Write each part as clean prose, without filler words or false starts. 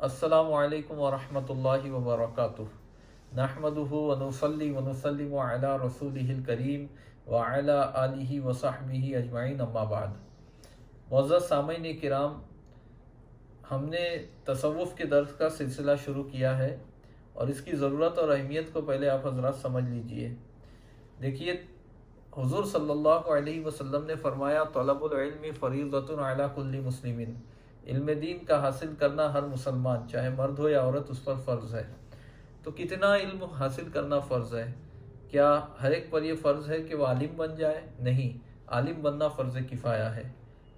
अस्सलामु अलैकुम वरहमतुल्लाहि वबरकातुह। नहमदुहु व नुसल्ली व नुसल्लिमु अला रसूलिहिल करीम व अला आलिहि व सहबिहि अजमाइन, अम्मा बाद। मुअज़्ज़ज़ सामईन किराम, हमने तसव्वुफ़ के दर्स का सिलसिला शुरू किया है और इसकी ज़रूरत और अहमियत को पहले आप हज़रात समझ लीजिए। देखिए, हुज़ूर सल्लल्लाहु अलैहि वसल्लम ने फरमाया, तलबुल इल्मी फ़रीज़तुन अला कुल्ली मुस्लिमिन। इल्म दीन का हासिल करना हर मुसलमान, चाहे मर्द हो या औरत, उस पर फ़र्ज़ है। तो कितना इल्म हासिल करना फ़र्ज़ है? क्या हर एक पर यह फ़र्ज़ है कि वह आलिम बन जाए? नहीं, आलिम बनना फ़र्ज़ किफ़ाया है।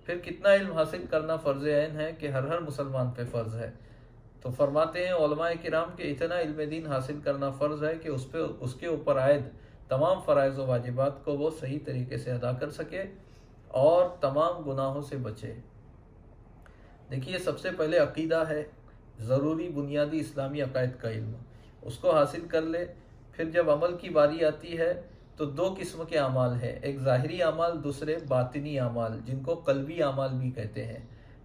फिर कितना इल्म हासिल करना फ़र्ज़ ऐन है कि हर मुसलमान पे फ़र्ज़ है। तो फरमाते हैं उलमाए किराम के इतना इल्म दीन हासिल करना फ़र्ज़ है कि उसके ऊपर आयद तमाम फ़राइज़ व वाजिबात को वो सही तरीके से अदा कर सके और तमाम गुनाहों से बचे। देखिए, सबसे पहले अक़ीदा है, ज़रूरी बुनियादी इस्लामी अक़ायद का इल्म, उसको हासिल कर ले। फिर जब अमल की बारी आती है तो दो किस्म के अमाल हैं, एक ज़ाहिरी अमाल, दूसरे बातिनी अमाल, जिनको क़ल्बी अमाल भी कहते हैं।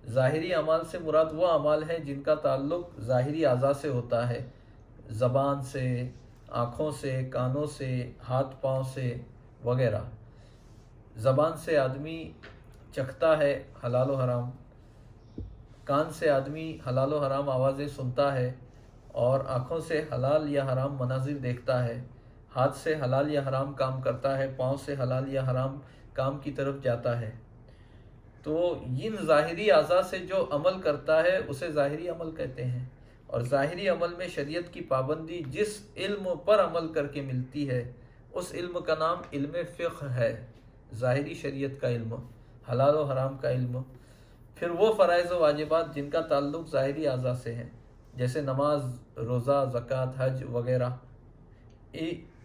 ज़ाहिरी अमाल से मुराद वो अमाल हैं जिनका ताल्लुक़ ज़ाहिरी अज़ा से होता है, ज़बान से, आँखों से, कानों से, हाथ पाँव से वगैरह। ज़बान से आदमी चखता है हलाल व हराम, कान से आदमी हलाल व हराम आवाज़ें सुनता है और आँखों से हलाल या हराम मनाजिर देखता है, हाथ से हलाल या हराम काम करता है, पाँव से हलाल या हराम काम की तरफ जाता है। तो इन ज़ाहिरी अज़ा से जो अमल करता है उसे ज़ाहिरी अमल कहते हैं। और ज़ाहिरी अमल में शरीयत की पाबंदी जिस इल्म पर अमल करके मिलती है उस इल्म का नाम इल्म फ़िक़्ह है, ज़ाहिरी शरीयत का इल्म, हलाल व हराम का इल्म। फिर वो फ़राइज़ व वाजिबात जिनका ताल्लुक़ ज़ाहिरी अज़ा से हैं, जैसे नमाज, रोज़ा, ज़कात, हज वगैरह,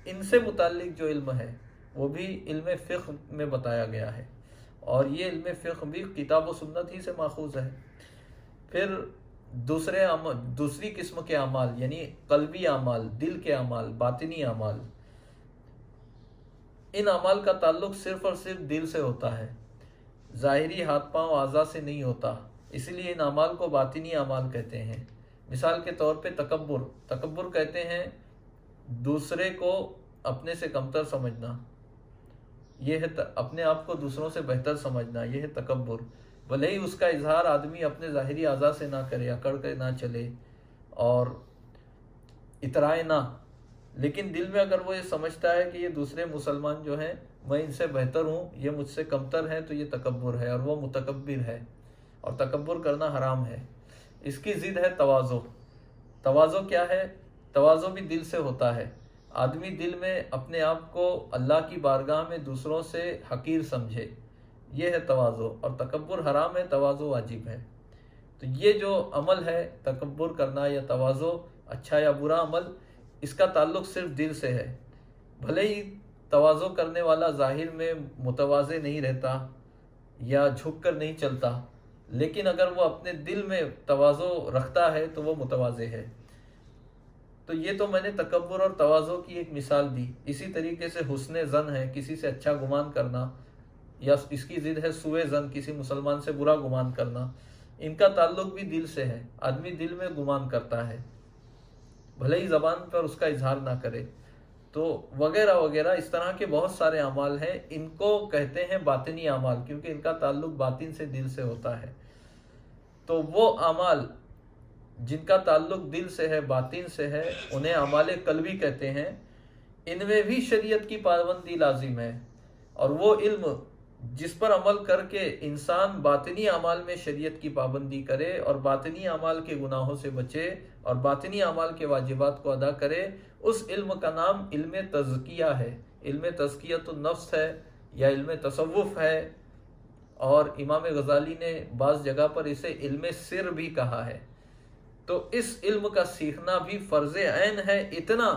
इनसे मुताल्लिक़ जो इल्म है वो भी इल्म फ़िक़्ह में बताया गया है और ये इल्म फ़िक़्ह भी किताब व सुन्नत ही से माखूज़ है। फिर दूसरी किस्म के अमाल यानी क़ल्बी अमाल, दिल के अमाल, बातिनी अमाल, इन अमाल का ताल्लुक़ सिर्फ़ और सिर्फ दिल से होता है, ज़ाहिरी हाथ पाँव आज़ा से नहीं होता, इसलिए इन अमाल को बातिनी अमाल कहते हैं। मिसाल के तौर पे तकब्बुर कहते हैं दूसरे को अपने से कमतर समझना, यह है अपने आप को दूसरों से बेहतर समझना, यह है तकब्बुर। भले ही उसका इजहार आदमी अपने ज़ाहिरी अज़ा से ना करे, अकड़ के ना चले और इतराए ना, लेकिन दिल में अगर वो ये समझता है कि ये दूसरे मुसलमान जो हैं मैं इनसे बेहतर हूँ, ये मुझसे कमतर हैं, तो ये तकब्बुर है और वो मुतकब्बिर है और तकब्बुर करना हराम है। इसकी ज़िद है तवाज़ो। तवाज़ो क्या है? तवाज़ो भी दिल से होता है। आदमी दिल में अपने आप को अल्लाह की बारगाह में दूसरों से हकीर समझे, ये है तवाज़ो। और तकब्बुर हराम है, तवाज़ो वाजिब है। तो ये जो अमल है तकब्बुर करना या तवाज़ो, अच्छा या बुरा अमल, इसका ताल्लुक़ सिर्फ दिल से है। भले ही तवाज़ो करने वाला ज़ाहिर में मुतवाज़े नहीं रहता या झुक कर नहीं चलता, लेकिन अगर वो अपने दिल में तवाज़ो रखता है तो वो मुतवाज़े है। तो ये तो मैंने तकब्बुर और तवाज़ो की एक मिसाल दी। इसी तरीके से हुस्न ज़न है, किसी से अच्छा गुमान करना, या इसकी ज़िद है सुए ज़न, किसी मुसलमान से बुरा गुमान करना। इनका ताल्लुक़ भी दिल से है, आदमी दिल में गुमान करता है, भले ही ज़बान पर उसका इजहार ना करे। तो वगैरह वगैरह इस तरह के बहुत सारे अमाल हैं, इनको कहते हैं बातिनी अमाल, क्योंकि इनका ताल्लुक़ बातिन से, दिल से होता है। तो वो अमाल जिनका ताल्लुक़ दिल से है, बातिन से है, उन्हें अमाल क़ल्बी कहते हैं। इनमें भी शरीयत की पाबंदी लाजिम है और वो इल्म जिस पर अमल करके इंसान बातिनी अमाल में शरीयत की पाबंदी करे और बातिनी अमाल के गुनाहों से बचे और बातिनी अमाल के वाजिबात को अदा करे, उस इल्म का नाम इल्म तज़किया है। इल्म तज़कियतुन नफ्स है या इल्म तसव्वुफ़ है। और इमाम गज़ाली ने बाज़ जगह पर इसे इल्म सिर भी कहा है। तो इस इल्म का सीखना भी फ़र्ज़ ऐन है, इतना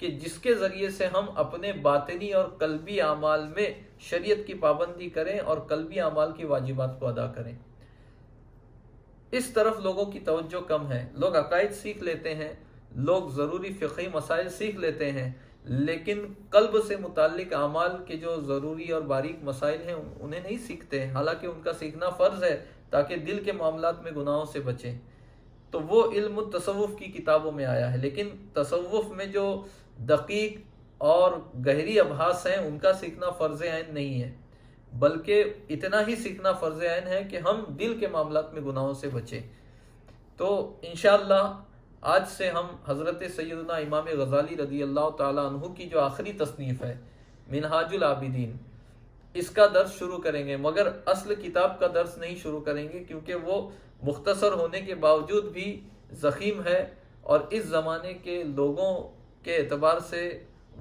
कि जिसके ज़रिए से हम अपने बातिनी और क़ल्बी अमाल में शरीयत की पाबंदी करें और क़ल्बी अमाल की वाजिबात को अदा करें। इस तरफ लोगों की तवज्जो कम है। लोग अकायद सीख लेते हैं, लोग ज़रूरी फ़िक़ही मसाइल सीख लेते हैं, लेकिन कल्ब से मुताल्लिक़ अमाल के जो ज़रूरी और बारीक मसाइल हैं उन्हें नहीं सीखते हैं। हालांकि उनका सीखना फ़र्ज़ है ताकि दिल के मामलात में गुनाहों से बचें। تو وہ علم تصوف کی کتابوں میں آیا ہے، لیکن تصوف میں جو دقیق اور گہری ابحاث ہیں ان کا سیکھنا فرض عین نہیں ہے، بلکہ اتنا ہی سیکھنا فرض عین ہے کہ ہم دل کے معاملات میں گناہوں سے بچیں۔ تو انشاءاللہ آج سے ہم حضرت سیدنا امام غزالی رضی اللہ تعالیٰ عنہ کی جو آخری تصنیف ہے منہاج العابدین، اس کا درس شروع کریں گے، مگر اصل کتاب کا درس نہیں شروع کریں گے کیونکہ وہ مختصر ہونے کے باوجود بھی ضخیم ہے اور اس زمانے کے لوگوں کے اعتبار سے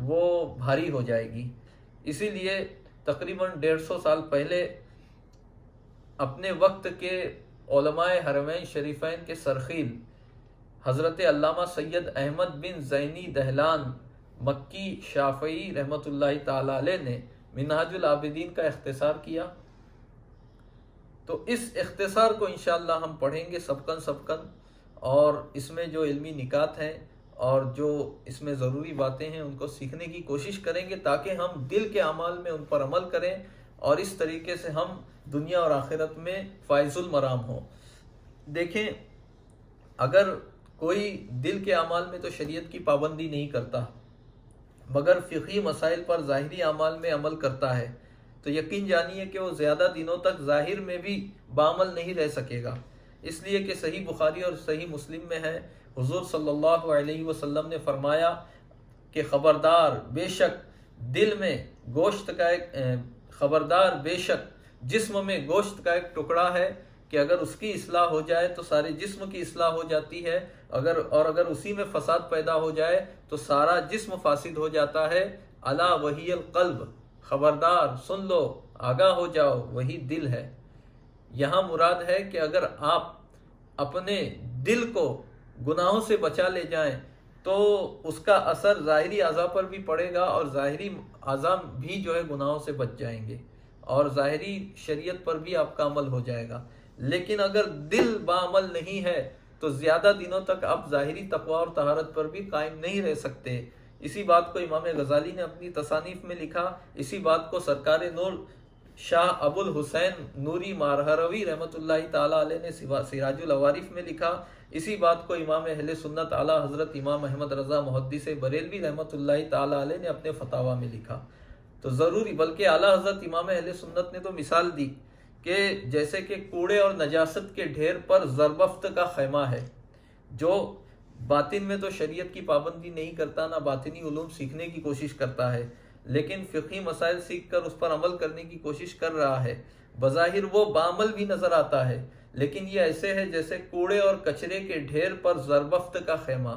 وہ بھاری ہو جائے گی۔ اسی لیے تقریباً 150 سال پہلے اپنے وقت کے علماء حرمین شریفین کے سرخیل حضرت علامہ سید احمد بن زینی دہلان مکی شافعی رحمۃ اللہ تعالی علیہ نے منہاج العابدین کا اختصار کیا۔ تو اس اختصار کو انشاءاللہ ہم پڑھیں گے سبقن، اور اس میں جو علمی نکات ہیں اور جو اس میں ضروری باتیں ہیں ان کو سیکھنے کی کوشش کریں گے تاکہ ہم دل کے اعمال میں ان پر عمل کریں اور اس طریقے سے ہم دنیا اور آخرت میں فائز المرام ہوں۔ دیکھیں، اگر کوئی دل کے اعمال میں تو شریعت کی پابندی نہیں کرتا مگر فقہی مسائل پر ظاہری اعمال میں عمل کرتا ہے تو یقین جانیے کہ وہ زیادہ دنوں تک ظاہر میں بھی بعمل نہیں رہ سکے گا، اس لیے کہ صحیح بخاری اور صحیح مسلم میں ہے، حضور صلی اللہ علیہ وسلم نے فرمایا کہ خبردار بے شک جسم میں گوشت کا ایک ٹکڑا ہے کہ اگر اس کی اصلاح ہو جائے تو سارے جسم کی اصلاح ہو جاتی ہے، اگر اسی میں فساد پیدا ہو جائے تو سارا جسم فاسد ہو جاتا ہے۔ الا وہی القلب، خبردار سن لو، آگاہ ہو جاؤ، وہی دل ہے۔ یہاں مراد ہے کہ اگر آپ اپنے دل کو گناہوں سے بچا لے جائیں تو اس کا اثر ظاہری اعضاء پر بھی پڑے گا اور ظاہری اعضاء بھی جو ہے گناہوں سے بچ جائیں گے اور ظاہری شریعت پر بھی آپ کا عمل ہو جائے گا۔ لیکن اگر دل بعمل نہیں ہے تو زیادہ دنوں تک آپ ظاہری تقوی اور طہارت پر بھی قائم نہیں رہ سکتے۔ اسی بات کو امام غزالی نے اپنی تصانیف میں لکھا، اسی بات کو سرکار نور شاہ ابو الحسین نوری مارہروی رحمۃ اللہ تعالیٰ علیہ نے سراج العوارف میں لکھا، اسی بات کو امام اہل سنت اعلیٰ حضرت امام احمد رضا محدث بریلوی رحمۃ اللہ تعالیٰ علیہ نے اپنے فتاویٰ میں لکھا۔ تو ضروری، بلکہ اعلیٰ حضرت امام اہل سنت نے تو مثال دی کہ جیسے کہ کوڑے اور نجاست کے ڈھیر پر زربفت کا خیمہ ہے، جو باطن میں تو شریعت کی پابندی نہیں کرتا، نہ باطنی علوم سیکھنے کی کوشش کرتا ہے، لیکن فقہی مسائل سیکھ کر اس پر عمل کرنے کی کوشش کر رہا ہے۔ بظاہر وہ بعمل بھی نظر آتا ہے، لیکن یہ ایسے ہے جیسے کوڑے اور کچرے کے ڈھیر پر زربفت کا خیمہ۔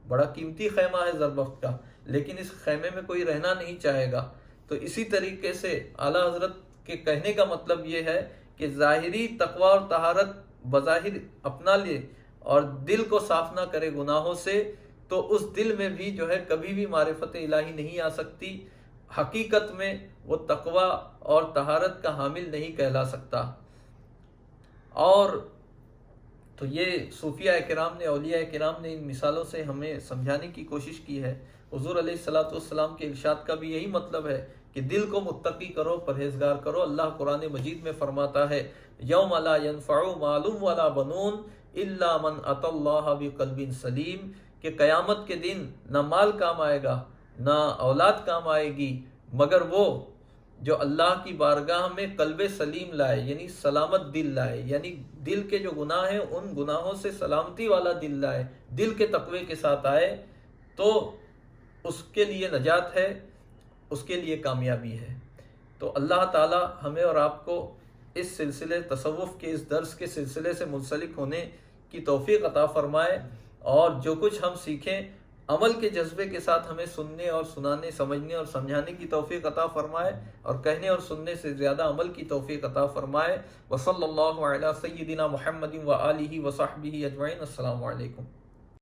بڑا قیمتی خیمہ ہے زربفت کا، لیکن اس خیمے میں کوئی رہنا نہیں چاہے گا۔ تو اسی طریقے سے اعلیٰ حضرت کے کہنے کا مطلب یہ ہے کہ ظاہری تقوی اور طہارت بظاہر اپنا لے اور دل کو صاف نہ کرے گناہوں سے تو اس دل میں بھی جو ہے کبھی بھی معرفت الہی نہیں آ سکتی، حقیقت میں وہ تقوی اور طہارت کا حامل نہیں کہلا سکتا۔ اور تو یہ صوفیاء کرام نے، اولیاء کرام نے ان مثالوں سے ہمیں سمجھانے کی کوشش کی ہے۔ حضور علیہ الصلوۃ والسلام کے ارشاد کا بھی یہی مطلب ہے کہ دل کو متقی کرو، پرہیزگار کرو۔ اللہ قرآن مجید میں فرماتا ہے یوم لا ينفع مال ولا بنون الا من اتى اللہ بقلب سلیم، کہ قیامت کے دن نہ مال کام آئے گا نہ اولاد کام آئے گی مگر وہ جو اللہ کی بارگاہ میں قلب سلیم لائے، یعنی سلامت دل لائے، یعنی دل کے جو گناہ ہیں ان گناہوں سے سلامتی والا دل لائے، دل کے تقوی کے ساتھ آئے، تو اس کے لیے نجات ہے، اس کے لیے کامیابی ہے۔ تو اللہ تعالی ہمیں اور آپ کو اس سلسلے تصوف کے اس درس کے سلسلے سے منسلک ہونے کی توفیق عطا فرمائے، اور جو کچھ ہم سیکھیں عمل کے جذبے کے ساتھ ہمیں سننے اور سنانے، سمجھنے اور سمجھانے کی توفیق عطا فرمائے، اور کہنے اور سننے سے زیادہ عمل کی توفیق عطا فرمائے۔ وصلی اللہ علی سیدنا محمد وآلہ وصحبہ اجمعین۔ السلام علیکم۔